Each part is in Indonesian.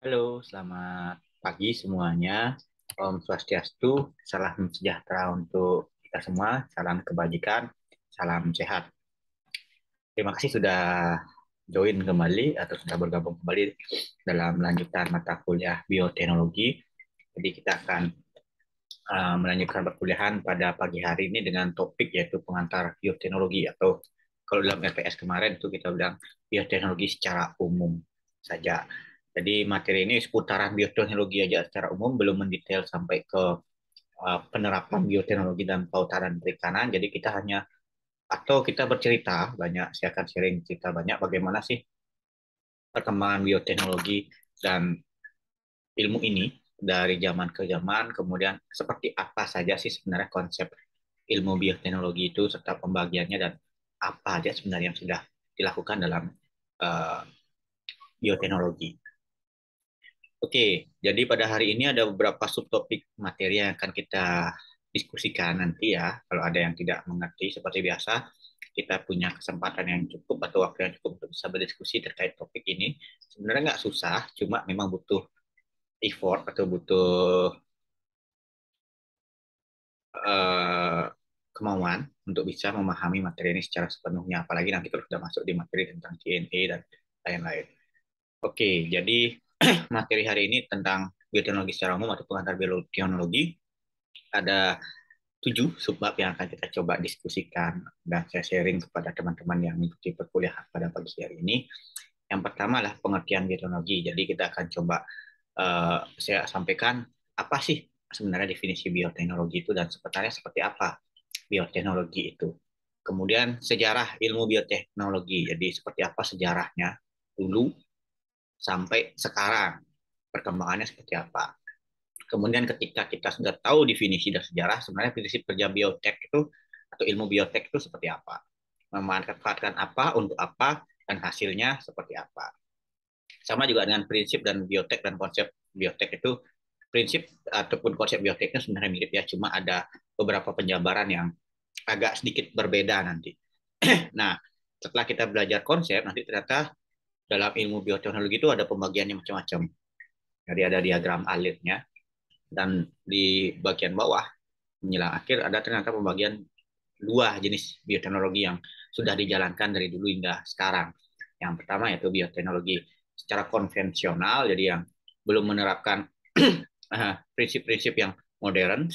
Halo, selamat pagi semuanya. Om Swastiastu, salam sejahtera untuk kita semua, salam kebajikan, salam sehat. Terima kasih sudah join kembali atau sudah bergabung kembali dalam lanjutan mata kuliah bioteknologi. Jadi kita akan melanjutkan perkuliahan pada pagi hari ini dengan topik yaitu pengantar bioteknologi atau kalau dalam LPS kemarin itu kita bilang bioteknologi secara umum saja. Jadi materi ini seputaran bioteknologi aja secara umum, belum mendetail sampai ke penerapan bioteknologi dan pautaran perikanan. Jadi kita hanya atau kita bercerita banyak, saya akan sharing cerita banyak bagaimana sih perkembangan bioteknologi dan ilmu ini dari zaman ke zaman, kemudian seperti apa saja sih sebenarnya konsep ilmu bioteknologi itu serta pembagiannya dan apa aja sebenarnya yang sudah dilakukan dalam uh, bioteknologi. Oke, jadi pada hari ini ada beberapa subtopik materi yang akan kita diskusikan nanti ya. Kalau ada yang tidak mengerti, seperti biasa, kita punya kesempatan yang cukup atau waktu yang cukup untuk bisa berdiskusi terkait topik ini. Sebenarnya nggak susah, cuma memang butuh effort atau butuh eh, kemauan untuk bisa memahami materi ini secara sepenuhnya. Apalagi nanti kalau sudah masuk di materi tentang DNA dan lain-lain. Oke, jadi materi hari ini tentang bioteknologi secara umum atau pengantar bioteknologi ada 7 subbab yang akan kita coba diskusikan dan saya sharing kepada teman-teman yang mengikuti perkuliahan pada pagi hari ini. Yang pertama adalah pengertian bioteknologi. Jadi kita akan coba saya sampaikan apa sih sebenarnya definisi bioteknologi itu dan sebenarnya seperti apa bioteknologi itu. Kemudian sejarah ilmu bioteknologi. Jadi seperti apa sejarahnya dulu sampai sekarang, perkembangannya seperti apa. Kemudian ketika kita sudah tahu definisi dan sejarah, sebenarnya prinsip kerja biotek itu atau ilmu biotek itu seperti apa, memanfaatkan apa untuk apa, dan hasilnya seperti apa. Sama juga dengan prinsip dan biotek dan konsep biotek itu, prinsip ataupun konsep bioteknya sebenarnya mirip ya, cuma ada beberapa penjabaran yang agak sedikit berbeda nanti. Nah, setelah kita belajar konsep, nanti ternyata dalam ilmu bioteknologi itu ada pembagiannya macam-macam. Jadi ada diagram alirnya, dan di bagian bawah menjelang akhir ada ternyata pembagian dua jenis bioteknologi yang sudah dijalankan dari dulu hingga sekarang. Yang pertama yaitu bioteknologi secara konvensional, jadi yang belum menerapkan prinsip-prinsip yang modern.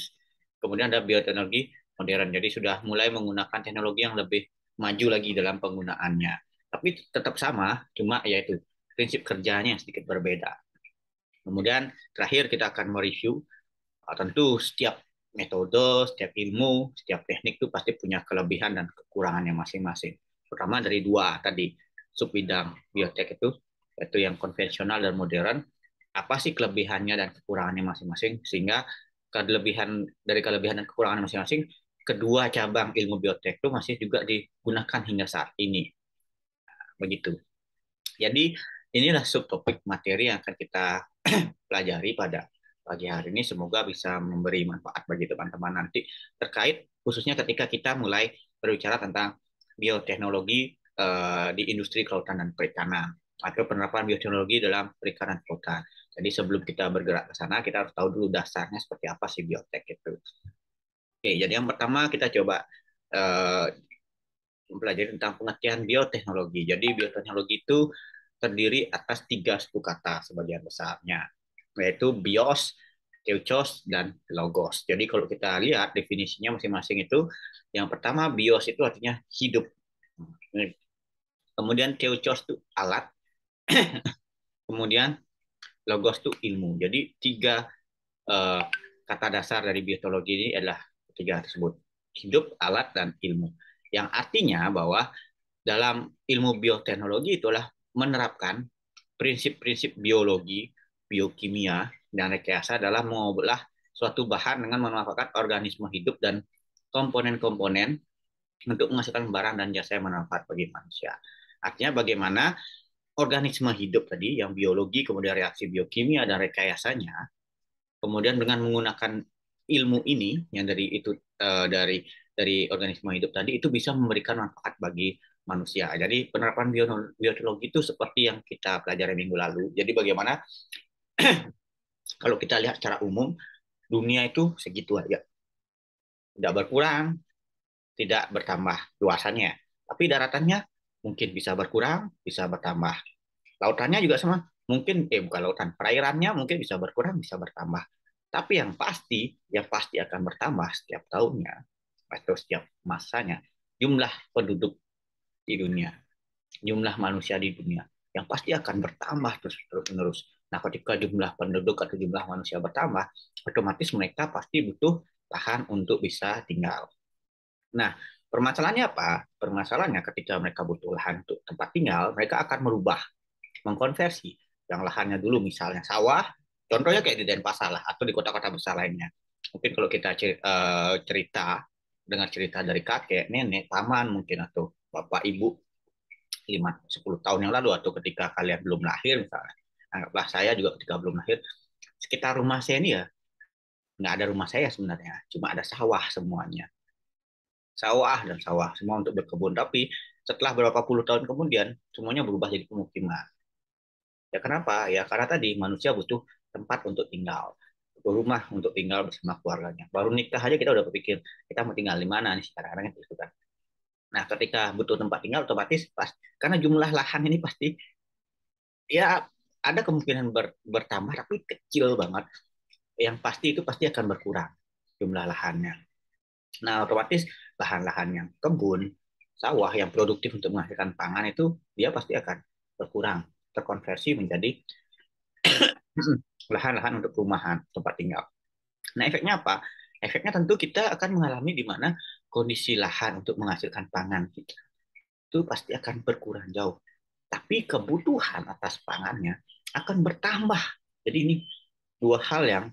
Kemudian ada bioteknologi modern, jadi sudah mulai menggunakan teknologi yang lebih maju lagi dalam penggunaannya. Tapi tetap sama, cuma yaitu prinsip kerjanya yang sedikit berbeda. Kemudian terakhir kita akan mereview. Tentu setiap metode, setiap ilmu, setiap teknik itu pasti punya kelebihan dan kekurangannya masing-masing. Terutama dari dua tadi sub bidang biotek itu, yaitu yang konvensional dan modern. Apa sih kelebihannya dan kekurangannya masing-masing, sehingga kelebihan dan kekurangan masing-masing, kedua cabang ilmu biotek itu masih juga digunakan hingga saat ini. Begitu. Jadi inilah subtopik materi yang akan kita pelajari pada pagi hari ini. Semoga bisa memberi manfaat bagi teman-teman nanti terkait khususnya ketika kita mulai berbicara tentang bioteknologi di industri kelautan dan perikanan atau penerapan bioteknologi dalam perikanan kelautan. Jadi sebelum kita bergerak ke sana, kita harus tahu dulu dasarnya seperti apa sih biotek itu. Oke, jadi yang pertama kita coba uh, mempelajari tentang pengertian bioteknologi. Jadi bioteknologi itu terdiri atas tiga suku kata sebagian besarnya, yaitu bios, teuchos, dan logos. Jadi kalau kita lihat definisinya masing-masing itu, yang pertama bios itu artinya hidup. Kemudian teuchos itu alat, kemudian logos itu ilmu. Jadi tiga uh, kata dasar dari biotologi ini adalah tiga tersebut: hidup, alat, dan ilmu. Yang artinya bahwa dalam ilmu bioteknologi itulah menerapkan prinsip-prinsip biologi, biokimia, dan rekayasa dalam mengolah suatu bahan dengan memanfaatkan organisme hidup dan komponen-komponen untuk menghasilkan barang dan jasa yang bermanfaat bagi manusia. Artinya bagaimana organisme hidup tadi yang biologi, kemudian reaksi biokimia dan rekayasanya, kemudian dengan menggunakan ilmu ini yang dari itu dari organisme hidup tadi itu bisa memberikan manfaat bagi manusia. Jadi penerapan bioteknologi itu seperti yang kita pelajari minggu lalu. Jadi bagaimana Kalau kita lihat secara umum, dunia itu segitu aja, tidak berkurang, tidak bertambah luasannya. Tapi daratannya mungkin bisa berkurang, bisa bertambah. Lautannya juga sama, mungkin bukan lautan, perairannya mungkin bisa berkurang, bisa bertambah. Tapi yang pasti akan bertambah setiap tahunnya atau setiap masanya jumlah penduduk di dunia, jumlah manusia di dunia yang pasti akan bertambah terus terus menerus. Nah, ketika jumlah penduduk atau jumlah manusia bertambah, otomatis mereka pasti butuh lahan untuk bisa tinggal. Nah, permasalahannya apa? Permasalahannya ketika mereka butuh lahan untuk tempat tinggal, mereka akan merubah, mengkonversi yang lahannya dulu misalnya sawah, contohnya kayak di Denpasar lah, atau di kota-kota besar lainnya. Mungkin kalau kita cerita, dengar cerita dari kakek, nenek, paman mungkin, atau bapak, ibu, 5-10 tahun yang lalu, atau ketika kalian belum lahir misalnya. Anggaplah saya juga ketika belum lahir, sekitar rumah saya ini ya, nggak ada rumah saya sebenarnya, cuma ada sawah semuanya. Sawah dan sawah, semua untuk berkebun. Tapi setelah berapa puluh tahun kemudian, semuanya berubah jadi pemukiman. Ya kenapa? Ya karena tadi manusia butuh tempat untuk tinggal, butuh rumah untuk tinggal bersama keluarganya. Baru nikah aja kita udah berpikir kita mau tinggal di mana nih sekarang itu kan. Nah, ketika butuh tempat tinggal otomatis pas karena jumlah lahan ini pasti ya ada kemungkinan bertambah tapi kecil banget. Yang pasti itu pasti akan berkurang jumlah lahannya. Nah, otomatis lahan-lahan yang kebun, sawah yang produktif untuk menghasilkan pangan itu dia pasti akan berkurang, terkonversi menjadi lahan-lahan untuk perumahan, tempat tinggal. Nah, efeknya apa? Efeknya tentu kita akan mengalami di mana kondisi lahan untuk menghasilkan pangan kita itu pasti akan berkurang jauh. Tapi kebutuhan atas pangannya akan bertambah. Jadi ini dua hal yang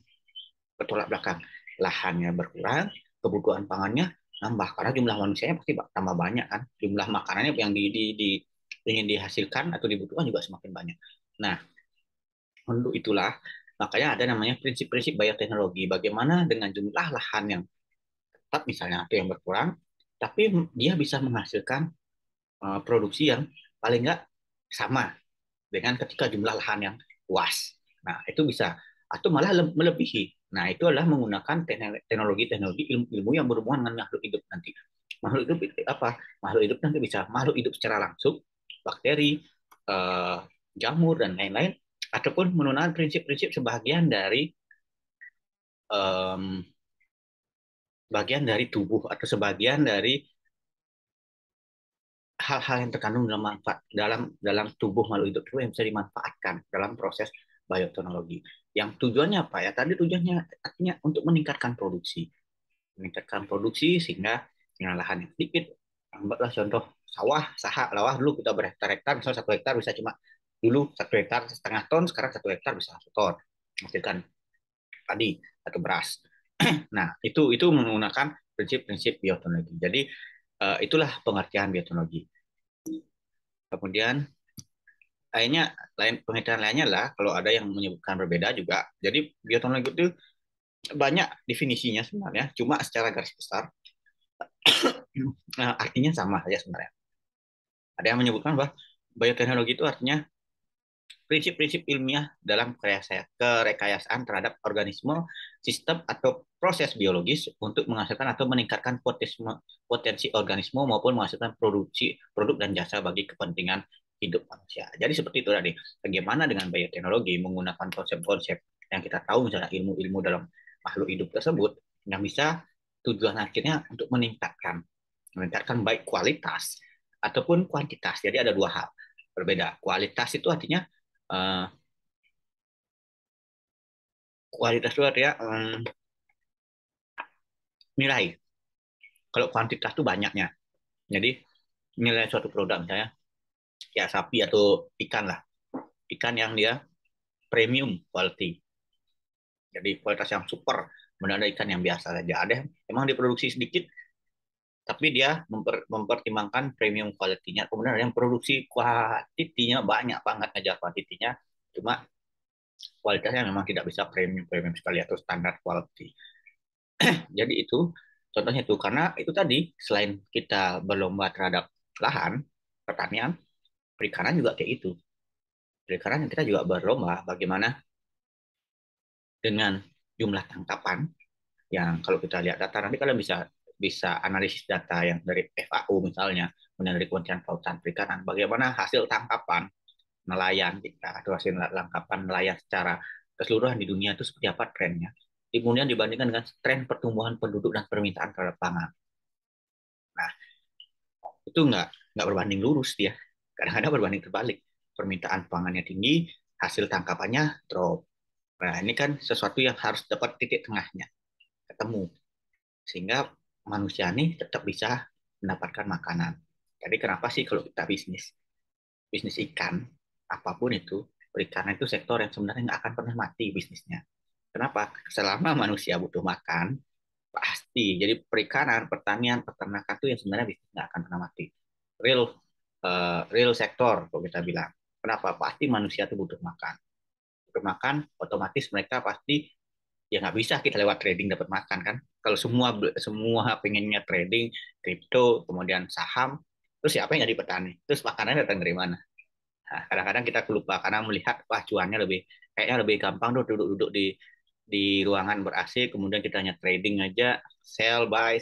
bertolak belakang. Lahannya berkurang, kebutuhan pangannya nambah karena jumlah manusianya pasti tambah banyak kan. Jumlah makanannya yang ingin dihasilkan atau dibutuhkan juga semakin banyak. Nah, untuk itulah makanya ada namanya prinsip-prinsip bioteknologi. Bagaimana dengan jumlah lahan yang tetap misalnya atau yang berkurang, tapi dia bisa menghasilkan produksi yang paling nggak sama dengan ketika jumlah lahan yang luas. Nah, itu bisa atau malah melebihi. Nah, itu adalah menggunakan teknologi-teknologi ilmu-ilmu yang berhubungan dengan makhluk hidup nanti. Makhluk hidup apa? Makhluk hidup nanti bisa makhluk hidup secara langsung, bakteri, eh, jamur dan lain-lain, ataupun menggunakan prinsip-prinsip sebagian dari em, bagian dari tubuh atau sebagian dari hal-hal yang terkandung dalam manfaat dalam tubuh makhluk hidup itu yang bisa dimanfaatkan dalam proses bioteknologi. Yang tujuannya apa ya? Tadi tujuannya artinya untuk meningkatkan produksi sehingga dengan lahan yang sedikit, ambillah contoh sawah, sawah dulu kita berhektar-hektar, misalnya 1 hektar bisa cuma dulu 1 hektar setengah ton, sekarang 1 hektar bisa 1 ton menghasilkan padi atau beras. Nah, itu menggunakan prinsip-prinsip bioteknologi. Jadi itulah pengertian bioteknologi. Kemudian lainnya lain pengertian lainnya lah kalau ada yang menyebutkan berbeda juga. Jadi bioteknologi itu banyak definisinya sebenarnya, cuma secara garis besar artinya sama saja sebenarnya. Ada yang menyebutkan bahwa bioteknologi itu artinya prinsip-prinsip ilmiah dalam kerekayasaan terhadap organisme, sistem atau proses biologis untuk menghasilkan atau meningkatkan potensi organisme maupun menghasilkan produksi produk dan jasa bagi kepentingan hidup manusia. Jadi seperti itu tadi. Bagaimana dengan bioteknologi menggunakan konsep-konsep yang kita tahu misalnya ilmu-ilmu dalam makhluk hidup tersebut yang bisa tujuan akhirnya untuk meningkatkan baik kualitas ataupun kuantitas. Jadi ada dua hal berbeda. Kualitas itu artinya uh, kualitas itu artinya nilai. Kalau kuantitas itu banyaknya. Jadi nilai suatu produk misalnya ya sapi atau ikan lah. Ikan yang dia premium quality. Jadi kualitas yang super. Kemudian ada ikan yang biasa saja. Ada yang emang diproduksi sedikit, tapi dia mempertimbangkan premium quality-nya. Kemudian ada yang produksi kuantitinya banyak banget aja kuantitinya. Cuma kualitasnya memang tidak bisa premium premium sekali atau standar quality. Jadi itu contohnya itu karena itu tadi selain kita berlomba terhadap lahan pertanian, perikanan juga kayak itu. Perikanan kita juga berlomba bagaimana dengan jumlah tangkapan yang kalau kita lihat data nanti kalian bisa bisa analisis data yang dari FAO misalnya, kemudian dari Kementerian Kelautan Perikanan, bagaimana hasil tangkapan nelayan kita atau hasil tangkapan nelayan secara keseluruhan di dunia itu seperti apa trennya. Kemudian dibandingkan dengan tren pertumbuhan penduduk dan permintaan terhadap pangan. Nah, itu nggak berbanding lurus dia. Kadang-kadang berbanding terbalik. Permintaan pangannya tinggi, hasil tangkapannya drop. Nah, ini kan sesuatu yang harus dapat titik tengahnya, ketemu. Sehingga manusia ini tetap bisa mendapatkan makanan. Jadi kenapa sih kalau kita bisnis ikan, apapun itu, perikanan itu sektor yang sebenarnya nggak akan pernah mati bisnisnya. Kenapa? Selama manusia butuh makan, pasti. Jadi perikanan, pertanian, peternakan itu yang sebenarnya bisnis nggak akan pernah mati. Real real sektor, kalau kita bilang. Kenapa? Pasti manusia itu butuh makan. Butuh makan, otomatis mereka pasti ya nggak bisa kita lewat trading dapat makan kan. Kalau semua semua pengennya trading, kripto, kemudian saham, terus siapa yang jadi petani? Terus makanannya datang dari mana? Nah, kadang-kadang kita lupa karena melihat wah cuannya kayaknya lebih gampang tuh duduk-duduk di ruangan ber AC kemudian kita hanya trading aja sell buy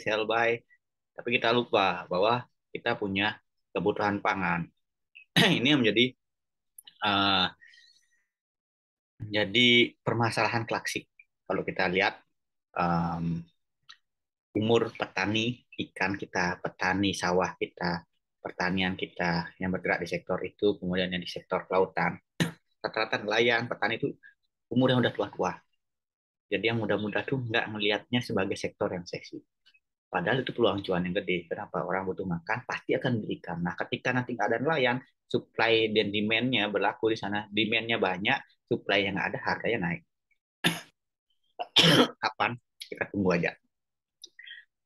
tapi kita lupa bahwa kita punya kebutuhan pangan. Ini yang uh, menjadi permasalahan klasik kalau kita lihat um, umur petani ikan kita, petani sawah kita, pertanian kita yang bergerak di sektor itu, kemudian yang di sektor kelautan, rata-rata nelayan, petani itu umur yang udah tua-tua. Jadi yang muda-muda tuh nggak melihatnya sebagai sektor yang seksi. Padahal itu peluang cuan yang gede. Kenapa? Orang butuh makan, pasti akan berikan. Nah, ketika nanti nggak ada nelayan, supply dan demand-nya berlaku di sana. Demand-nya banyak, supply yang ada, harganya naik. Kapan? Kita tunggu aja.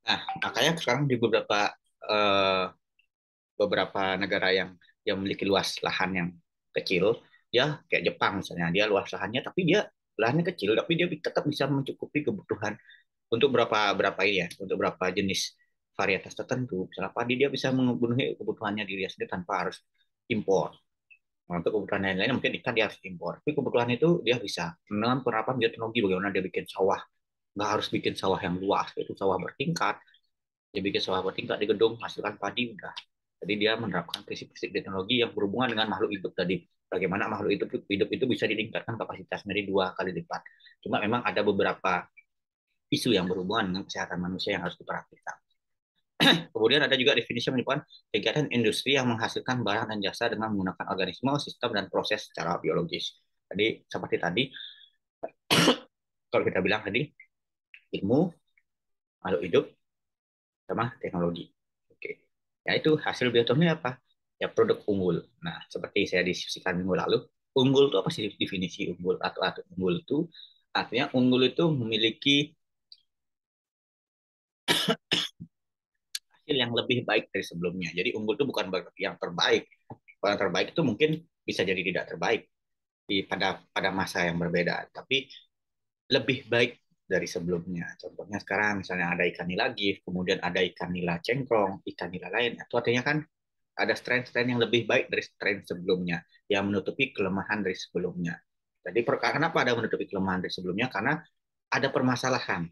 Nah, makanya sekarang di eh, beberapa negara yang memiliki luas lahan yang kecil, dia kayak Jepang misalnya, dia luas lahannya, tapi dia lahannya kecil, tapi dia tetap bisa mencukupi kebutuhan untuk berapa ya, untuk berapa jenis varietas tertentu. Misalnya padi dia bisa memenuhi kebutuhannya diri sendiri tanpa harus impor. Nah, untuk kebutuhan lain-lain mungkin ikan dia harus impor. Tapi kebutuhan itu dia bisa dengan penerapan bioteknologi bagaimana dia bikin sawah. Nggak harus bikin sawah yang luas, itu sawah bertingkat. Dia bikin sawah bertingkat di gedung, hasilkan padi udah. Jadi dia menerapkan prinsip-prinsip teknologi yang berhubungan dengan makhluk hidup tadi. Bagaimana makhluk hidup itu bisa ditingkatkan kapasitasnya dari 2 kali lipat. Cuma memang ada beberapa isu yang berhubungan dengan kesehatan manusia yang harus diperhatikan. Kemudian ada juga definisi yang menyebutkan kegiatan industri yang menghasilkan barang dan jasa dengan menggunakan organisme, sistem, dan proses secara biologis. Jadi seperti tadi, kalau kita bilang tadi, ilmu, makhluk hidup, sama teknologi. Oke. Ya itu hasil bioteknologi apa? Ya produk unggul. Nah, seperti saya diskusikan minggu lalu, unggul itu apa sih definisi unggul atau unggul itu? Artinya unggul itu memiliki hasil yang lebih baik dari sebelumnya. Jadi unggul itu bukan yang terbaik. Kalau yang terbaik itu mungkin bisa jadi tidak terbaik pada masa yang berbeda, tapi lebih baik dari sebelumnya. Contohnya sekarang misalnya ada ikan nila gift, kemudian ada ikan nila cengkrong, ikan nila lain. Itu artinya kan ada strain-strain yang lebih baik dari strain sebelumnya, yang menutupi kelemahan dari sebelumnya. Jadi kenapa ada menutupi kelemahan dari sebelumnya? Karena ada permasalahan.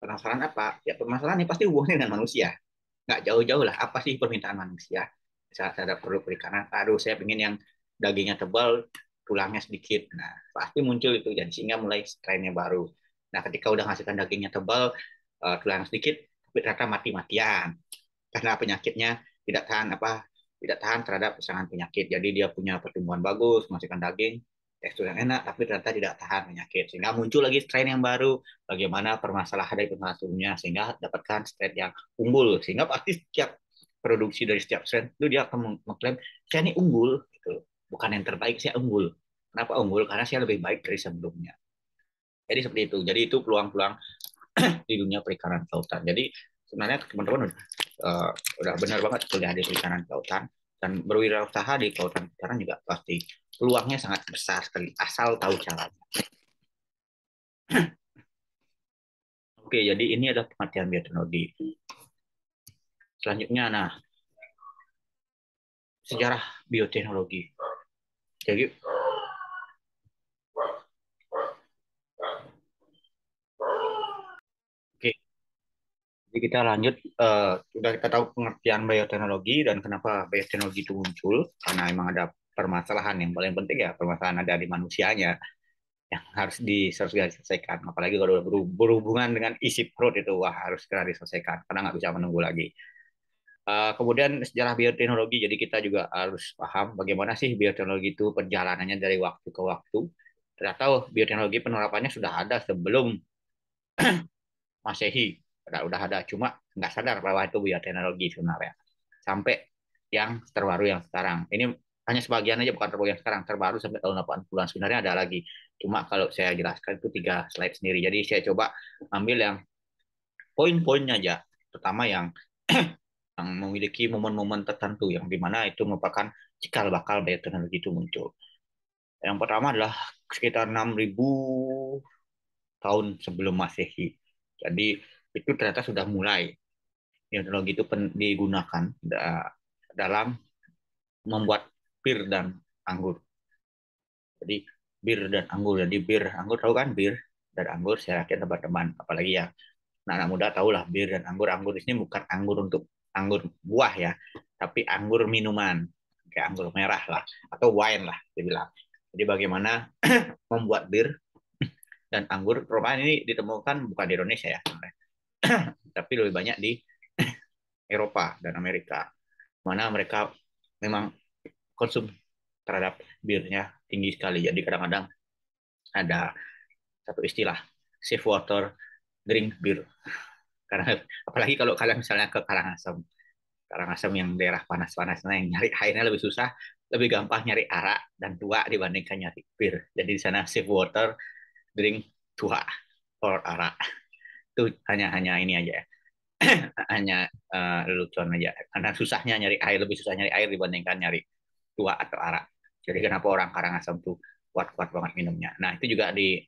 Permasalahan apa? Ya permasalahan ini pasti hubungannya dengan manusia. Nggak jauh-jauh lah. Apa sih permintaan manusia? Misalnya ada produk perikanan, aduh saya pengen yang dagingnya tebal, tulangnya sedikit. Nah, pasti muncul itu. Jadi sehingga mulai trennya baru. Nah, ketika udah ngasihkan dagingnya tebal, tulang sedikit, tapi ternyata mati-matian. Karena penyakitnya tidak tahan tidak tahan terhadap serangan penyakit. Jadi dia punya pertumbuhan bagus, menghasilkan daging, tekstur yang enak, tapi ternyata tidak tahan penyakit. Sehingga muncul lagi strain yang baru, bagaimana permasalahan dari permasalahannya, sehingga dapatkan strain yang unggul. Sehingga pasti setiap produksi dari setiap strain itu dia akan mengklaim, saya ini unggul, gitu. Bukan yang terbaik, saya unggul. Kenapa unggul? Karena saya lebih baik dari sebelumnya. Jadi seperti itu. Jadi itu peluang-peluang di dunia perikanan kelautan. Jadi sebenarnya teman-teman udah benar banget kuliah di perikanan kelautan dan berwirausaha di kelautan perikanan juga pasti peluangnya sangat besar sekali asal tahu caranya. Oke, jadi ini adalah pengertian bioteknologi. Selanjutnya, nah sejarah bioteknologi. Jadi kita lanjut, sudah kita tahu pengertian bioteknologi dan kenapa bioteknologi itu muncul, karena memang ada permasalahan yang paling penting ya, permasalahan ada di manusianya yang harus diselesaikan. Apalagi kalau berhubungan dengan isi perut itu, wah harus segera diselesaikan, karena nggak bisa menunggu lagi. Kemudian sejarah bioteknologi, jadi kita juga harus paham bagaimana sih bioteknologi itu perjalanannya dari waktu ke waktu. Ternyata bioteknologi penerapannya sudah ada sebelum Masehi, udah ada, cuma nggak sadar bahwa itu bioteknologi sebenarnya. Sampai yang terbaru yang sekarang. Ini hanya sebagian aja, bukan terbaru yang sekarang. Terbaru sampai tahun 80-an sebenarnya ada lagi. Cuma kalau saya jelaskan itu 3 slide sendiri. Jadi saya coba ambil yang poin-poinnya aja. Pertama yang memiliki momen-momen tertentu yang dimana itu merupakan cikal bakal bioteknologi itu muncul. Yang pertama adalah sekitar 6.000 tahun sebelum Masehi. Jadi itu ternyata sudah mulai teknologi itu digunakan dalam membuat bir dan anggur. Jadi bir dan anggur. Jadi bir anggur, tahu kan bir dan anggur, saya yakin teman-teman apalagi ya anak muda tahu lah bir dan anggur. Anggur di sini bukan anggur untuk anggur buah ya, tapi anggur minuman kayak anggur merah lah atau wine lah dibilang. Jadi bagaimana membuat bir dan anggur, perubahan ini ditemukan bukan di Indonesia ya, tapi lebih banyak di Eropa dan Amerika, mana mereka memang konsum terhadap birnya tinggi sekali. Jadi kadang-kadang ada satu istilah safe water drink beer. Karena apalagi kalau kalian misalnya ke Karangasem, Karangasem yang daerah panas-panas, nah yang nyari airnya lebih susah, lebih gampang nyari arak dan tua dibandingkan nyari bir. Jadi di sana safe water drink tua or arak. Itu hanya ini aja ya. Hanya lelucon aja. Karena susahnya nyari air, lebih susah nyari air dibandingkan nyari tua atau arak. Jadi kenapa orang Karangasem tuh kuat-kuat banget minumnya. Nah, itu juga di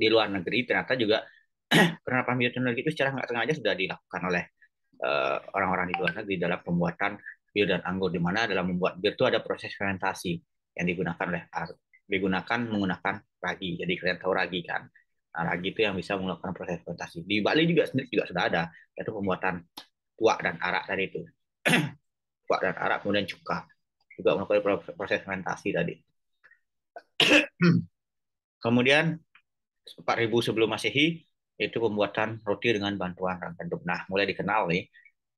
luar negeri ternyata juga penerapan bioteknologi itu secara nggak sengaja sudah dilakukan oleh orang-orang di luar negeri dalam pembuatan bir dan anggur, di mana dalam membuat bir itu ada proses fermentasi yang digunakan menggunakan ragi. Jadi kalian tahu ragi kan? Nah, ragi itu yang bisa melakukan proses fermentasi. Di Bali juga sendiri juga sudah ada, yaitu pembuatan tuak dan arak tadi itu. Tuak dan arak kemudian cuka juga melakukan proses fermentasi tadi. Kemudian 4.000 sebelum Masehi itu pembuatan roti dengan bantuan gandum. Nah, mulai dikenal nih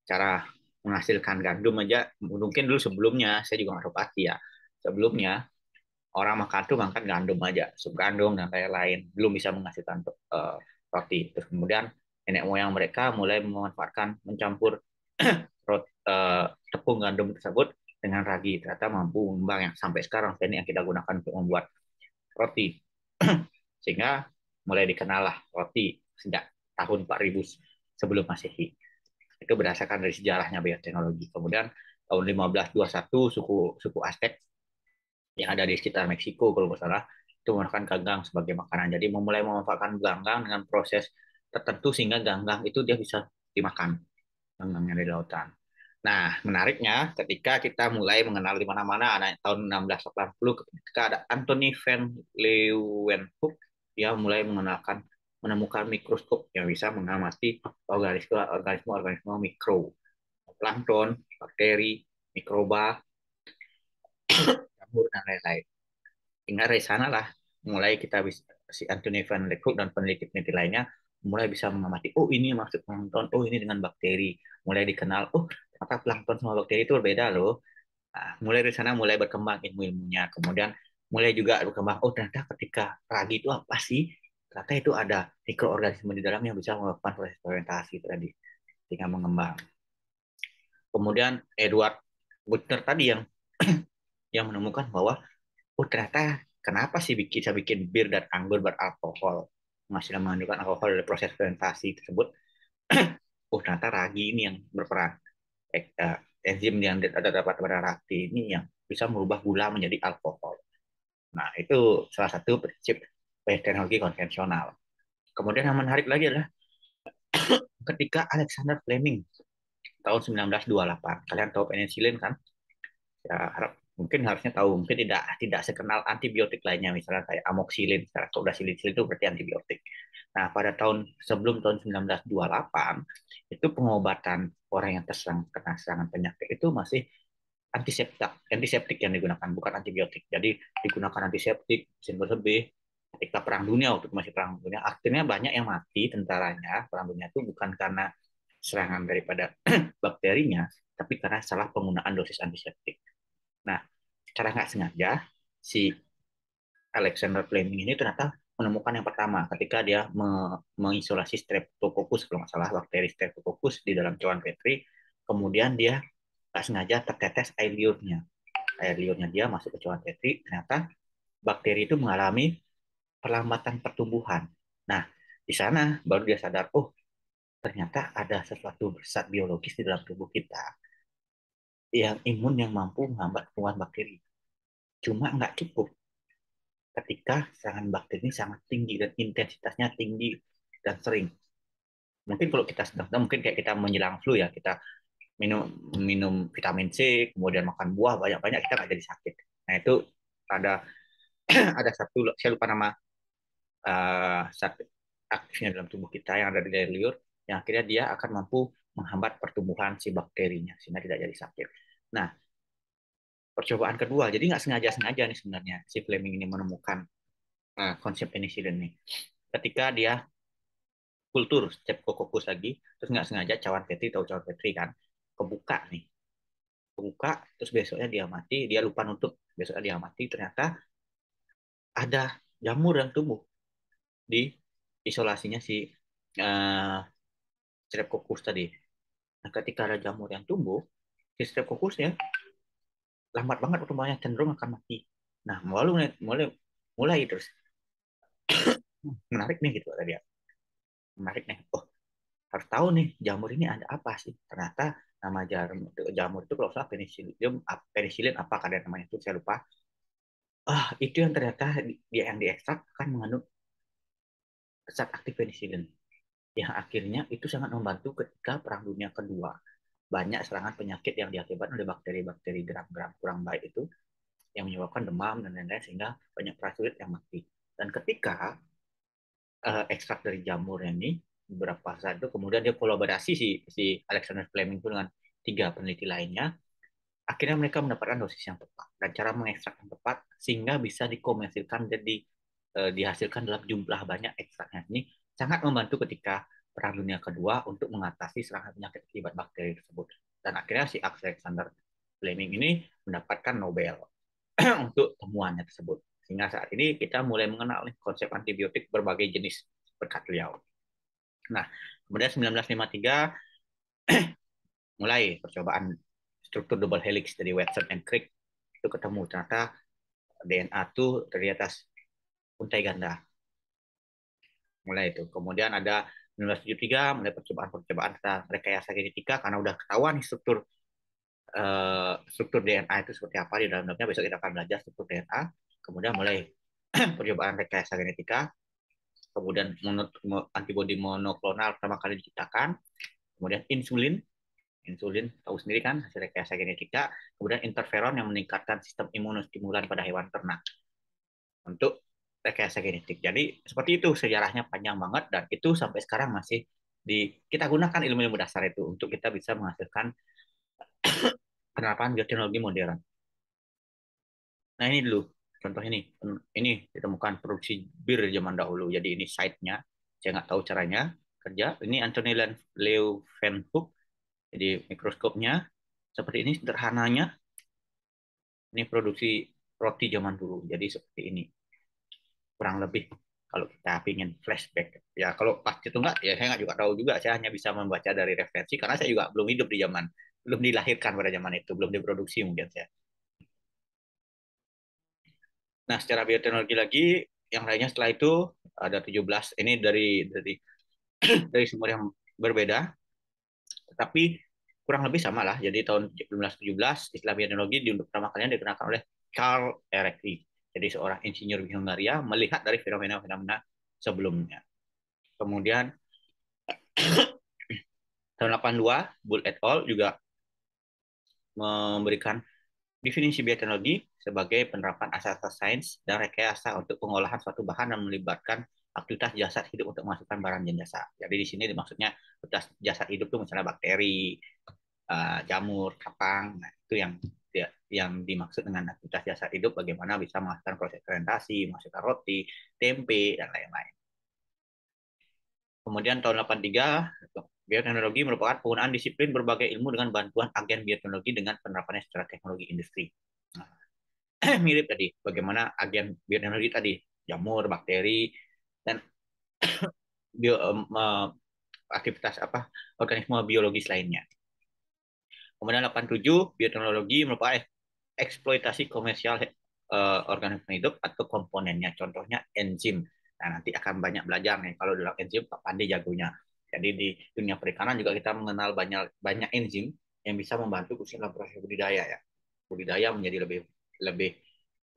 cara menghasilkan gandum aja. Mungkin dulu sebelumnya saya juga nggak tahu pasti ya. Sebelumnya orang makan tuh makan gandum aja, sup gandum dan lain-lain. Belum bisa menghasilkan roti. Terus kemudian nenek moyang mereka mulai memanfaatkan mencampur tepung gandum tersebut dengan ragi. Ternyata mampu mengembang yang sampai sekarang teknik yang kita gunakan untuk membuat roti. Sehingga mulai dikenal lah roti sejak tahun 4.000 sebelum Masehi. Itu berdasarkan dari sejarahnya bioteknologi. Kemudian tahun 1521 suku Aztec yang ada di sekitar Meksiko kalau nggak salah itu menggunakan ganggang sebagai makanan. Jadi memulai memanfaatkan ganggang dengan proses tertentu sehingga ganggang itu dia bisa dimakan, ganggangnya dari lautan. Nah, menariknya ketika kita mulai mengenal di mana-mana tahun 1680 ketika ada Anthony van Leeuwenhoek, dia mulai menemukan mikroskop yang bisa mengamati organisme-organisme mikro, plankton, bakteri, mikroba, jamur dan lain-lain. Hingga dari sana lah mulai kita bisa, si Anthony van Leeuwenhoek dan peneliti-peneliti lainnya mulai bisa mengamati, oh ini maksud plankton, oh ini dengan bakteri, mulai dikenal, oh ternyata plankton sama bakteri itu berbeda loh. Nah, mulai dari sana mulai berkembang ilmu-ilmunya, kemudian mulai juga berkembang, oh ternyata ketika ragi itu apa sih? Ternyata itu ada mikroorganisme di dalam yang bisa melakukan proses fermentasi tadi, sehingga mengembang. Kemudian Edward Buchner tadi yang menemukan bahwa oh ternyata kenapa sih bisa bikin bir dan anggur beralkohol, menghasilkan mengandungkan alkohol dari proses fermentasi tersebut. Oh ternyata ragi ini yang berperan, enzim yang ada dapat pada ragi ini yang bisa merubah gula menjadi alkohol. Nah itu salah satu prinsip teknologi konvensional. Kemudian yang menarik lagi adalah ketika Alexander Fleming tahun 1928, kalian tahu penicillin kan? Ya, harap Mungkin harusnya tahu, mungkin tidak tidak sekenal antibiotik lainnya, misalnya kayak amoxicillin. Kalau udah silin itu berarti antibiotik. Nah, pada sebelum tahun 1928 itu pengobatan orang yang terserang kena serangan penyakit itu masih antiseptik yang digunakan, bukan antibiotik. Jadi digunakan antiseptik, mesin berlebih. Ketika perang dunia, waktu itu masih perang dunia, akhirnya banyak yang mati tentaranya perang dunia itu bukan karena serangan daripada bakterinya, tapi karena salah penggunaan dosis antiseptik. Nah, secara nggak sengaja si Alexander Fleming ini ternyata menemukan yang pertama ketika dia mengisolasi Streptococcus, kalau nggak salah bakteri Streptococcus di dalam cawan Petri. Kemudian dia nggak sengaja tertetes air liurnya dia masuk ke cawan Petri. Ternyata bakteri itu mengalami perlambatan pertumbuhan. Nah, di sana baru dia sadar, oh ternyata ada sesuatu zat biologis di dalam tubuh kita yang imun yang mampu menghambat pertumbuhan bakteri. Cuma nggak cukup ketika serangan bakteri ini sangat tinggi dan intensitasnya tinggi dan sering. Mungkin kalau kita sedang, mungkin kayak kita menjelang flu ya, kita minum minum vitamin C, kemudian makan buah banyak-banyak, kita nggak jadi sakit. Nah itu ada ada satu, saya lupa nama zat aktifnya dalam tubuh kita yang ada di air liur, yang akhirnya dia akan mampu menghambat pertumbuhan si bakterinya sehingga tidak jadi sakit. Nah, percobaan kedua, jadi nggak sengaja-sengaja nih sebenarnya si Fleming ini menemukan konsep penicillin nih. Ketika dia kultur Streptococcus lagi, terus nggak sengaja cawan Petri, tahu cawan Petri kan, kebuka nih, kebuka, terus besoknya dia mati, dia lupa nutup, besoknya dia mati, ternyata ada jamur yang tumbuh di isolasinya si uh, Streptococcus tadi. Nah, ketika ada jamur yang tumbuh, si Streptococcusnya lambat banget pertumbuhannya, cenderung akan mati. Nah, mulai mulai mulai terus menarik nih gitu kata dia. Menarik nih. Oh, harus tahu nih jamur ini ada apa sih. Ternyata nama jamur itu kalau salah penicillin apa kadang namanya itu saya lupa. Itu yang ternyata dia yang diekstrak akan mengandung zat aktif penicillin yang akhirnya itu sangat membantu ketika Perang Dunia Kedua. Banyak serangan penyakit yang diakibatkan oleh bakteri-bakteri gram-gram kurang baik itu yang menyebabkan demam dan lain-lain sehingga banyak prajurit yang mati. Dan ketika ekstrak dari jamur ini beberapa saat itu kemudian dia kolaborasi si Alexander Fleming itu dengan 3 peneliti lainnya, akhirnya mereka mendapatkan dosis yang tepat dan cara mengekstrak yang tepat sehingga bisa dikomersilkan jadi dihasilkan dalam jumlah banyak ekstraknya. Ini sangat membantu ketika Perang Dunia Kedua untuk mengatasi serangan penyakit akibat bakteri tersebut. Dan akhirnya si Alexander Fleming ini mendapatkan Nobel untuk temuannya tersebut. Sehingga saat ini kita mulai mengenal konsep antibiotik berbagai jenis berkat beliau. Nah, kemudian 1953 mulai percobaan struktur double helix dari Watson and Crick itu ketemu ternyata DNA itu dari atas untai ganda. Mulai itu. Kemudian ada 1973 mulai percobaan-percobaan tentang rekayasa genetika karena udah ketahuan struktur struktur DNA itu seperti apa di dalamnya. Besok kita akan belajar struktur DNA. Kemudian mulai percobaan rekayasa genetika, kemudian antibodi monoklonal pertama kali diciptakan, kemudian insulin, insulin tahu sendiri kan hasil rekayasa genetika, kemudian interferon yang meningkatkan sistem imunostimulan pada hewan ternak untuk rekayasa genetik. Jadi seperti itu sejarahnya panjang banget dan itu sampai sekarang masih kita gunakan ilmu-ilmu dasar itu untuk kita bisa menghasilkan penerapan bioteknologi modern. Nah ini dulu contoh ini ditemukan produksi bir zaman dahulu. Jadi ini site-nya, saya nggak tahu caranya kerja. Ini Anthony Leeuwenhoek. Jadi mikroskopnya seperti ini sederhananya. Ini produksi roti zaman dulu. Jadi seperti ini kurang lebih kalau kita ingin flashback. Ya kalau pasti itu enggak, ya saya nggak juga tahu juga. Saya hanya bisa membaca dari referensi karena saya juga belum hidup di zaman, belum dilahirkan pada zaman itu, belum diproduksi mungkin saya. Nah, secara bioteknologi lagi, yang lainnya setelah itu ada 17. Ini dari sumber yang berbeda, tetapi kurang lebih sama lah. Jadi tahun 1917 istilah bioteknologi untuk pertama kalinya digunakan oleh Carl Erecki. Jadi seorang insinyur di Hungaria melihat dari fenomena-fenomena sebelumnya. Kemudian tahun 82 Bull et al. Juga memberikan Definisi bioteknologi sebagai penerapan asas-asas sains dan rekayasa untuk pengolahan suatu bahan dan melibatkan aktivitas jasad hidup untuk menghasilkan barang dan jasa. Jadi di sini maksudnya aktivitas jasad hidup itu misalnya bakteri, jamur, kapang. Nah, itu yang dimaksud dengan aktivitas jasad hidup, bagaimana bisa menghasilkan proses fermentasi, menghasilkan roti, tempe, dan lain-lain. Kemudian tahun 83, bioteknologi merupakan penggunaan disiplin berbagai ilmu dengan bantuan agen bioteknologi dengan penerapannya secara teknologi industri. Nah, mirip tadi, bagaimana agen bioteknologi tadi, jamur, bakteri, dan bio, aktivitas organisme biologis lainnya. Kemudian 87, bioteknologi merupakan eksploitasi komersial organisme hidup atau komponennya, contohnya enzim. Nah, nanti akan banyak belajar nih kalau dalam enzim Pak Pandi jagonya. Jadi di dunia perikanan juga kita mengenal banyak banyak enzim yang bisa membantu khususnya dalam proses budidaya ya. Budidaya menjadi lebih lebih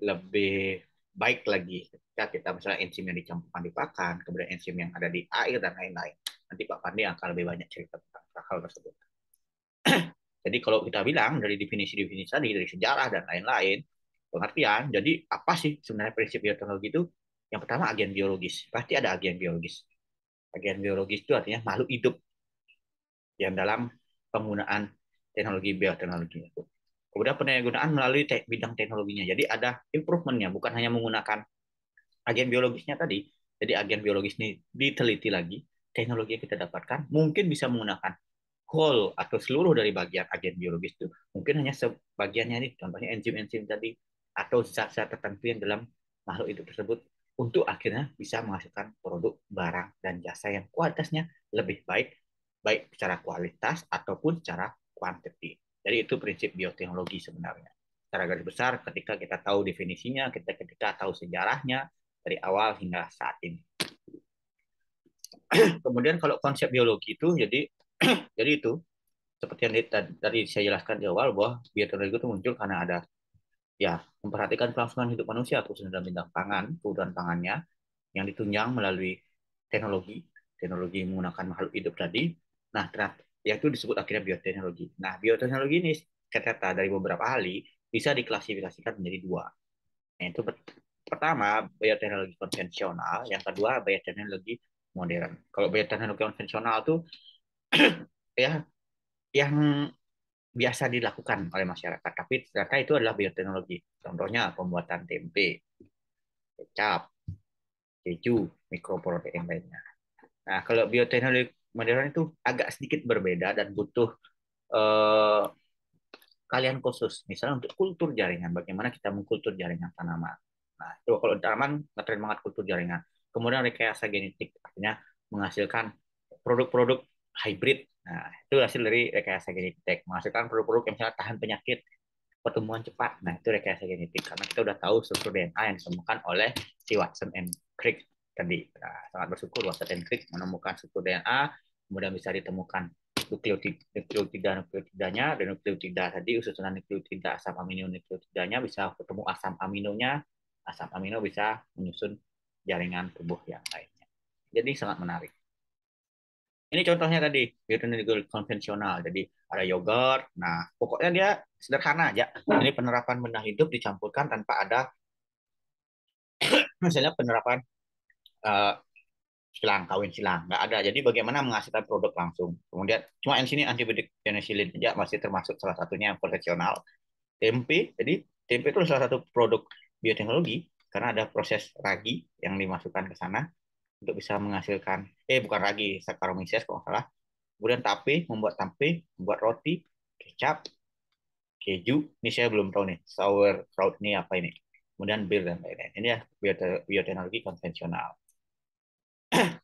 lebih baik lagi ketika kita misalnya enzim yang dicampurkan di pakan, kemudian enzim yang ada di air dan lain-lain. Nanti Pak Pandi akan lebih banyak cerita tentang hal tersebut. Jadi kalau kita bilang dari definisi-definisi tadi, dari sejarah dan lain-lain, pengertian, jadi apa sih sebenarnya prinsip bioteknologi itu? Yang pertama agen biologis, pasti ada agen biologis. Agen biologis itu artinya makhluk hidup yang dalam penggunaan teknologi bioteknologi itu. Kemudian penyalahgunaan melalui bidang teknologinya. Jadi ada improvementnya, bukan hanya menggunakan agen biologisnya tadi. Jadi agen biologis ini diteliti lagi, teknologi yang kita dapatkan mungkin bisa menggunakan whole atau seluruh dari bagian agen biologis itu. Mungkin hanya sebagiannya nih, contohnya enzim-enzim tadi, atau zat-zat tertentu yang dalam makhluk itu tersebut, untuk akhirnya bisa menghasilkan produk, barang, dan jasa yang kualitasnya lebih baik, baik secara kualitas ataupun secara kuantiti. Jadi itu prinsip bioteknologi sebenarnya. Secara garis besar, ketika kita tahu definisinya, ketika tahu sejarahnya, dari awal hingga saat ini. Kemudian kalau konsep biologi itu, jadi itu seperti yang tadi saya jelaskan di awal, bahwa bioteknologi itu muncul karena ada ya memperhatikan kelangsungan hidup manusia khususnya dalam bidang pangan, kebutuhan pangannya yang ditunjang melalui teknologi, teknologi menggunakan makhluk hidup tadi. Nah, yaitu disebut akhirnya bioteknologi. Nah, bioteknologi ini ternyata dari beberapa ahli bisa diklasifikasikan menjadi dua. Yaitu pertama bioteknologi konvensional, yang kedua bioteknologi modern. Kalau bioteknologi konvensional tuh ya yang biasa dilakukan oleh masyarakat, tapi ternyata itu adalah bioteknologi. Contohnya pembuatan tempe, kecap, keju, mikroprotein lainnya. Nah, kalau bioteknologi modern itu agak sedikit berbeda dan butuh eh, kalian khusus. Misalnya untuk kultur jaringan, bagaimana kita mengkultur jaringan tanaman. Nah, itu kalau tanaman ngetren banget kultur jaringan. Kemudian rekayasa genetik, artinya menghasilkan produk-produk hybrid. Nah, itu hasil dari rekayasa genetik. Menghasilkan produk-produk yang misalnya tahan penyakit, pertumbuhan cepat. Nah, itu rekayasa genetik. Karena kita udah tahu struktur DNA yang ditemukan oleh si Watson and Crick tadi. Nah, sangat bersyukur Watson and Crick menemukan struktur DNA, kemudian bisa ditemukan nukleotidanya, dan nukleotida tadi susunan nukleotida asam amino nukleotidanya bisa ketemu asam amino bisa menyusun jaringan tubuh yang lainnya. Jadi sangat menarik. Ini contohnya tadi bioteknologi konvensional. Jadi ada yogurt. Nah, pokoknya dia sederhana aja. Ini penerapan benda hidup dicampurkan tanpa ada misalnya penerapan uh, silang, kawin silang, nggak ada. Jadi bagaimana menghasilkan produk langsung. Kemudian cuma di sini antibiotik penicillin aja masih termasuk salah satunya yang profesional. Tempe, jadi tempe itu salah satu produk bioteknologi karena ada proses ragi yang dimasukkan ke sana untuk bisa menghasilkan, bukan ragi, Saccharomyces kalau nggak salah. Kemudian membuat roti, kecap, keju. Ini saya belum tahu nih, sauerkraut ini apa ini. Kemudian bir dan lain-lain. Ini ya bioteknologi konvensional.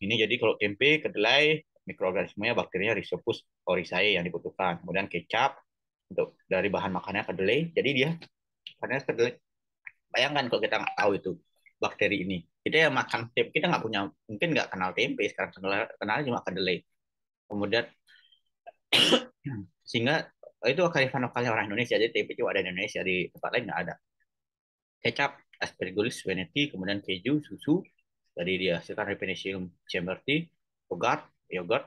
Ini jadi kalau tempe, kedelai, mikroorganismenya bakterinya Rhizopus oryzae yang dibutuhkan. Kemudian kecap untuk dari bahan makannya kedelai. Jadi dia karena kedelai. Bayangkan kalau kita nggak tahu itu bakteri ini. Kita yang makan tempe, kita nggak punya, mungkin nggak kenal tempe sekarang, kenal cuma kedelai. Kemudian sehingga itu kearifan lokalnya orang Indonesia. Jadi tempe cuma ada di Indonesia, di tempat lain nggak ada. Kecap, Aspergillus veneti, kemudian keju, susu. Jadi dihasilkan dari Penicillium chamberti, yogurt,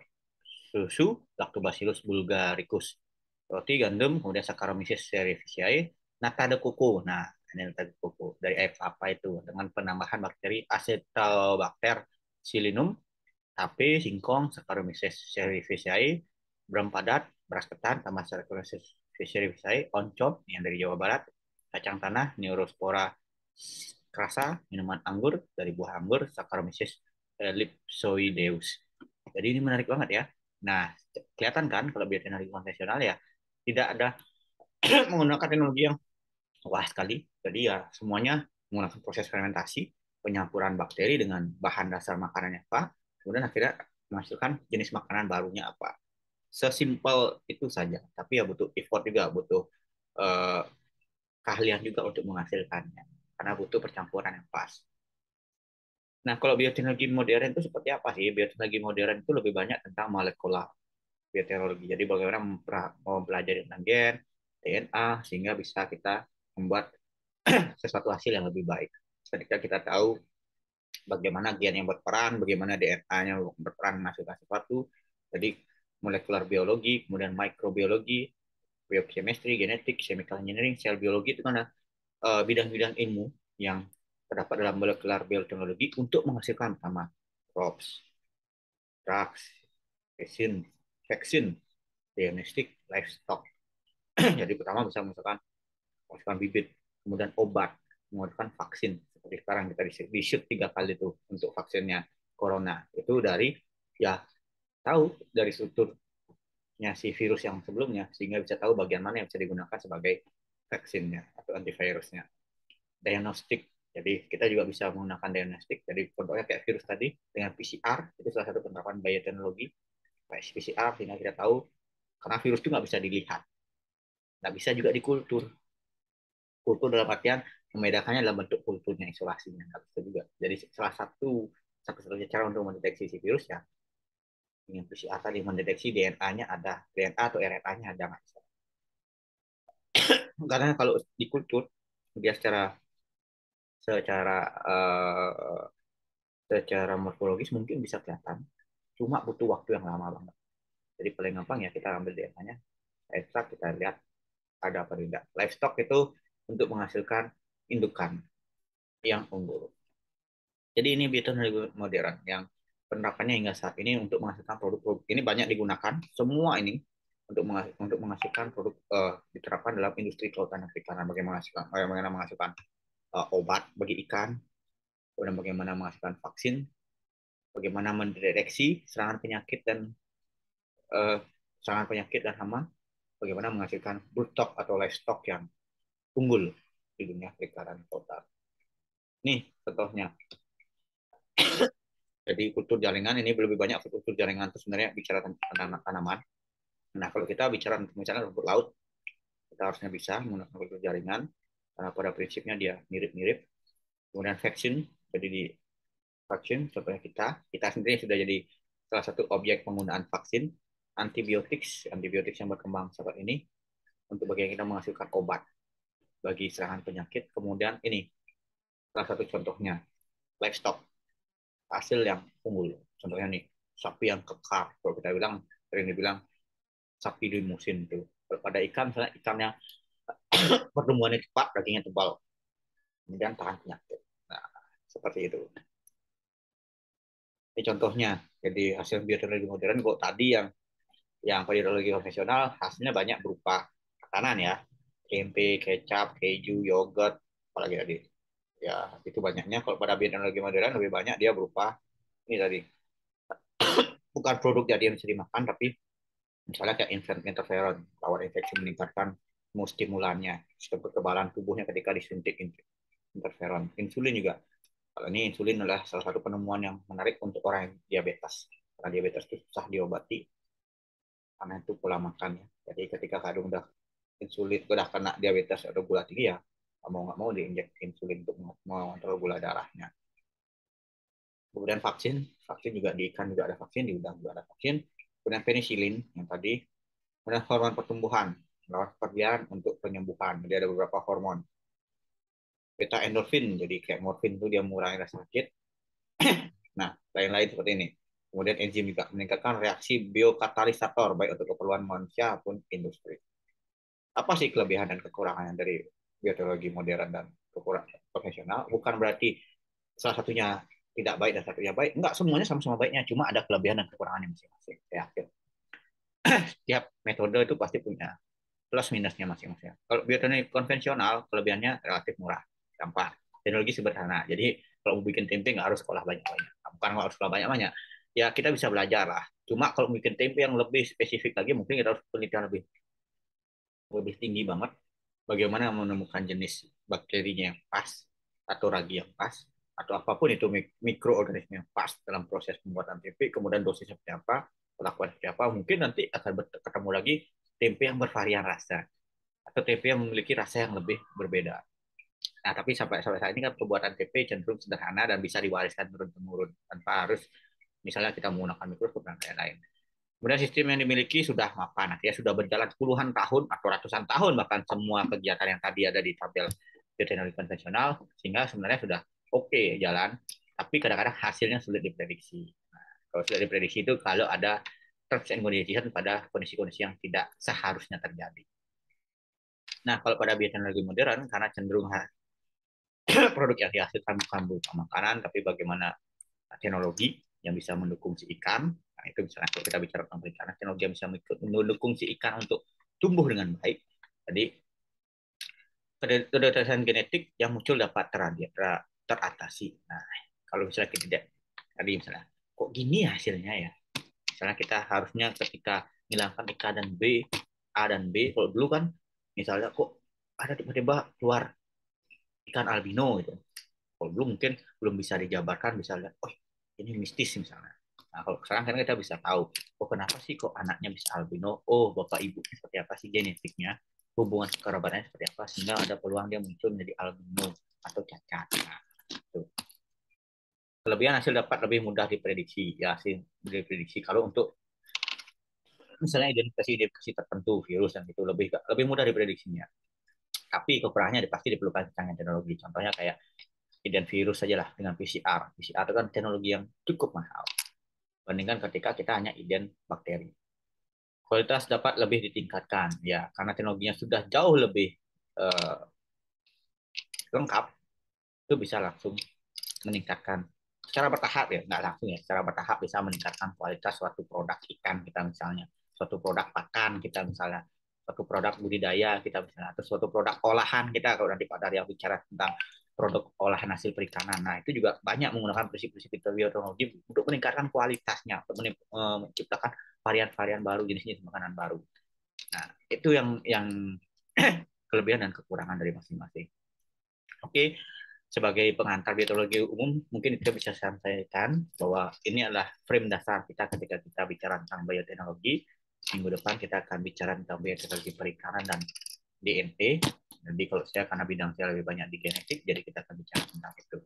susu, Lactobacillus bulgaricus, roti, gandum, kemudian Saccharomyces cerevisiae, nata de coco. Nah, ini nata de coco dari apa itu? Dengan penambahan bakteri Acetobacter pseudomonas, tape, singkong, Saccharomyces cerevisiae, brem padat, beras ketan, tambah Saccharomyces cerevisiae, oncom yang dari Jawa Barat, kacang tanah, Neurospora crassa, minuman anggur dari buah anggur, Saccharomyces ellipsoideus. Jadi ini menarik banget ya. Nah, kelihatan kan kalau bioteknologi konvensional ya tidak ada menggunakan teknologi yang wah sekali. Jadi ya semuanya menggunakan proses fermentasi, penyampuran bakteri dengan bahan dasar makanannya apa, kemudian akhirnya menghasilkan jenis makanan barunya apa. Sesimpel itu saja. Tapi ya butuh effort juga, butuh eh, keahlian juga untuk menghasilkannya. Karena butuh percampuran yang pas. Nah, kalau bioteknologi modern itu seperti apa sih? Bioteknologi modern itu lebih banyak tentang molekular bioteknologi. Jadi bagaimana mempelajari tentang gen, DNA, sehingga bisa kita membuat sesuatu hasil yang lebih baik. Ketika kita tahu bagaimana gen yang berperan, bagaimana DNA-nya berperan menghasilkan sesuatu. Jadi molekular biologi, kemudian mikrobiologi, biochemistry, genetik, chemical engineering, sel biologi itu kan bidang-bidang ilmu yang terdapat dalam molekular bioteknologi untuk menghasilkan pertama crops, drugs, vaksin, diagnostik, livestock. Jadi pertama bisa menghasilkan bibit, kemudian obat, menghasilkan vaksin. Seperti sekarang kita di shoot 3 kali itu untuk vaksinnya corona. Itu dari ya tahu dari strukturnya si virus yang sebelumnya sehingga bisa tahu bagian mana yang bisa digunakan sebagai vaksinnya atau antivirusnya. Diagnostik. Jadi kita juga bisa menggunakan diagnostik. Jadi contohnya kayak virus tadi dengan PCR itu salah satu penerapan bioteknologi PCR sehingga kita tahu karena virus itu nggak bisa dilihat, nggak bisa juga dikultur. Kultur dalam artian membedakannya dalam bentuk kulturnya, isolasinya, nggak bisa juga. Jadi salah satu-satunya cara untuk mendeteksi si virus ya dengan PCR tadi mendeteksi DNA-nya ada, DNA atau RNA-nya ada nggak bisa. Karena kalau di kultur dia secara secara uh, secara morfologis mungkin bisa kelihatan, cuma butuh waktu yang lama banget. Jadi paling gampang ya kita ambil DNA-nya, ekstrak, kita lihat ada apa tidak. Livestock itu untuk menghasilkan indukan yang unggul. Jadi ini bioteknologi modern yang penerapannya hingga saat ini untuk menghasilkan produk-produk ini banyak digunakan. Semua ini untuk menghasilkan produk diterapkan dalam industri kelautan dan perikanan. Bagaimana menghasilkan obat bagi ikan, kemudian bagaimana menghasilkan vaksin, bagaimana mendeteksi uh, serangan penyakit dan hama, bagaimana menghasilkan broodstock atau livestock yang unggul di dunia perikanan total. Nih contohnya. Jadi kultur jaringan ini lebih banyak kultur jaringan itu sebenarnya bicara tentang tanaman. Nah kalau kita bicara misalnya rumput laut, kita harusnya bisa menggunakan kultur jaringan karena pada prinsipnya dia mirip-mirip. Kemudian vaksin, jadi di vaksin contohnya kita sendiri sudah jadi salah satu objek penggunaan vaksin. Antibiotik yang berkembang saat ini untuk bagian kita menghasilkan obat bagi serangan penyakit. Kemudian ini salah satu contohnya livestock, hasil yang unggul. Contohnya nih sapi yang kekar. Kalau kita bilang sering dibilang sapi di musim itu. Kalau pada ikan, misalnya ikan yang pertumbuhannya cepat, dagingnya tebal, kemudian tahan penyakit. Nah, seperti itu. Ini contohnya. Jadi hasil bioteknologi modern kok tadi yang bioteknologi konvensional hasilnya banyak berupa makanan ya, tempe, kecap, keju, yogurt, apalagi tadi. Ya itu banyaknya. Kalau pada bioteknologi modern lebih banyak dia berupa ini tadi bukan produk jadi yang bisa dimakan tapi misalnya kayak interferon, lawan infeksi meningkatkan stimulannya, sistem kekebalan tubuhnya ketika disuntik interferon. Insulin juga. Kalau ini insulin adalah salah satu penemuan yang menarik untuk orang yang diabetes. Karena diabetes itu susah diobati karena itu pola makan ya. Jadi ketika kadang udah insulin udah kena diabetes atau gula tinggi ya mau nggak mau diinjek insulin untuk mengontrol gula darahnya. Kemudian vaksin juga di ikan juga ada vaksin, di udang juga ada vaksin. Kemudian penisilin yang tadi. Kemudian hormon pertumbuhan, melawan pekerjaan untuk penyembuhan. Jadi ada beberapa hormon. Beta endorfin, jadi kayak morfin itu dia mengurangi rasa sakit. Nah, lain-lain seperti ini. Kemudian enzim juga meningkatkan reaksi biokatalisator baik untuk keperluan manusia maupun industri. Apa sih kelebihan dan kekurangannya dari bioteknologi modern dan konvensional. Bukan berarti salah satunya tidak baik dan satunya baik. Enggak, semuanya sama-sama baiknya. Cuma ada kelebihan dan kekurangannya masing-masing. Saya yakin. Setiap metode itu pasti punya plus minusnya masing-masing. Kalau bioteknologi konvensional, kelebihannya relatif murah, gampang. Teknologi sederhana. Jadi kalau mau bikin tempe nggak harus sekolah banyak-banyak. Bukan nggak harus sekolah banyak-banyak. Ya kita bisa belajar lah. Cuma kalau bikin tempe yang lebih spesifik lagi, mungkin kita harus penelitian lebih lebih tinggi banget. Bagaimana menemukan jenis bakterinya yang pas, atau ragi yang pas, atau apapun itu mikroorganisme yang pas dalam proses pembuatan tempe, kemudian dosisnya seperti apa, perlakuan seperti apa, mungkin nanti akan ketemu lagi tempe yang bervarian rasa atau tempe yang memiliki rasa yang lebih berbeda. Nah, tapi sampai sampai saat ini kan pembuatan tempe cenderung sederhana dan bisa diwariskan turun temurun tanpa harus misalnya kita menggunakan mikroskop dan lain-lain. Kemudian sistem yang dimiliki sudah mapan, artinya sudah berjalan puluhan tahun atau ratusan tahun bahkan semua kegiatan yang tadi ada di tabel bioteknologi konvensional, sehingga sebenarnya sudah oke jalan, tapi kadang-kadang hasilnya sulit diprediksi. Nah, kalau sulit diprediksi itu kalau ada terms and conditions pada kondisi-kondisi yang tidak seharusnya terjadi. Nah, kalau pada bioteknologi modern, karena cenderung produk yang dihasilkan bukan berupa makanan, tapi bagaimana teknologi yang bisa mendukung si ikan. Nah, itu misalnya kalau kita bicara tentang perikanan, teknologi yang bisa mendukung si ikan untuk tumbuh dengan baik. Jadi, keterbatasan genetik yang muncul dapat teratasi. Nah, kalau misalnya kita tidak, tadi misalnya, kok gini hasilnya ya? Misalnya kita harusnya ketika menghilangkan K dan B, A dan B, kalau dulu kan, misalnya kok ada tiba-tiba keluar ikan albino gitu. Kalau dulu mungkin belum bisa dijabarkan, bisa lihat, oh ini mistis misalnya. Nah, kalau sekarang kan kita bisa tahu, oh kenapa sih kok anaknya bisa albino? Oh, bapak ibunya seperti apa sih genetiknya? Hubungan kekerabatannya seperti apa? Sehingga ada peluang dia muncul menjadi albino atau cacat. Nah, itu. Kelebihan hasil dapat lebih mudah diprediksi. Ya, sih, diprediksi. Kalau untuk misalnya identifikasi tertentu virus yang itu lebih lebih mudah diprediksinya. Tapi kekurangannya pasti diperlukan canggih teknologi. Contohnya kayak ident virus saja lah dengan PCR. PCR itu kan teknologi yang cukup mahal. Bandingkan ketika kita hanya ident bakteri. Kualitas dapat lebih ditingkatkan, ya karena teknologinya sudah jauh lebih uh, lengkap, itu bisa langsung meningkatkan secara bertahap ya, nggak langsung ya, secara bertahap bisa meningkatkan kualitas suatu produk ikan kita misalnya, suatu produk pakan kita misalnya, suatu produk budidaya kita misalnya, atau suatu produk olahan kita kalau nanti Pak Daryo bicara tentang produk olahan hasil perikanan. Nah, itu juga banyak menggunakan prinsip-prinsip bioteknologi untuk meningkatkan kualitasnya, untuk menciptakan varian-varian baru, jenis-jenis makanan baru. Nah, itu yang kelebihan dan kekurangan dari masing-masing. Oke, sebagai pengantar biologi umum, mungkin kita bisa sampaikan bahwa ini adalah frame dasar kita ketika kita bicara tentang bioteknologi. Minggu depan kita akan bicara tentang bioteknologi perikanan dan DNT. Jadi kalau saya karena bidang saya lebih banyak di genetik, jadi kita akan bicara tentang itu.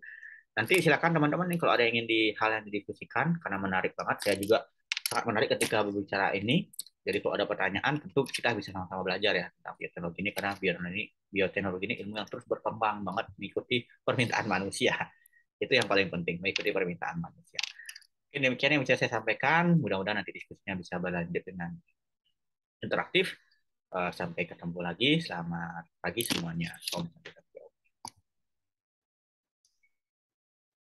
Nanti silakan teman-teman nih kalau ada yang ingin hal yang didiskusikan karena menarik banget. Saya juga sangat menarik ketika berbicara ini. Jadi kalau ada pertanyaan, tentu kita bisa sama-sama belajar ya tentang bioteknologi ini karena bioteknologi ini ilmu yang terus berkembang banget mengikuti permintaan manusia. Itu yang paling penting, mengikuti permintaan manusia. Oke, demikian yang bisa saya sampaikan. Mudah-mudahan nanti diskusinya bisa berlanjut dengan interaktif. Sampai ketemu lagi. Selamat pagi semuanya. Om.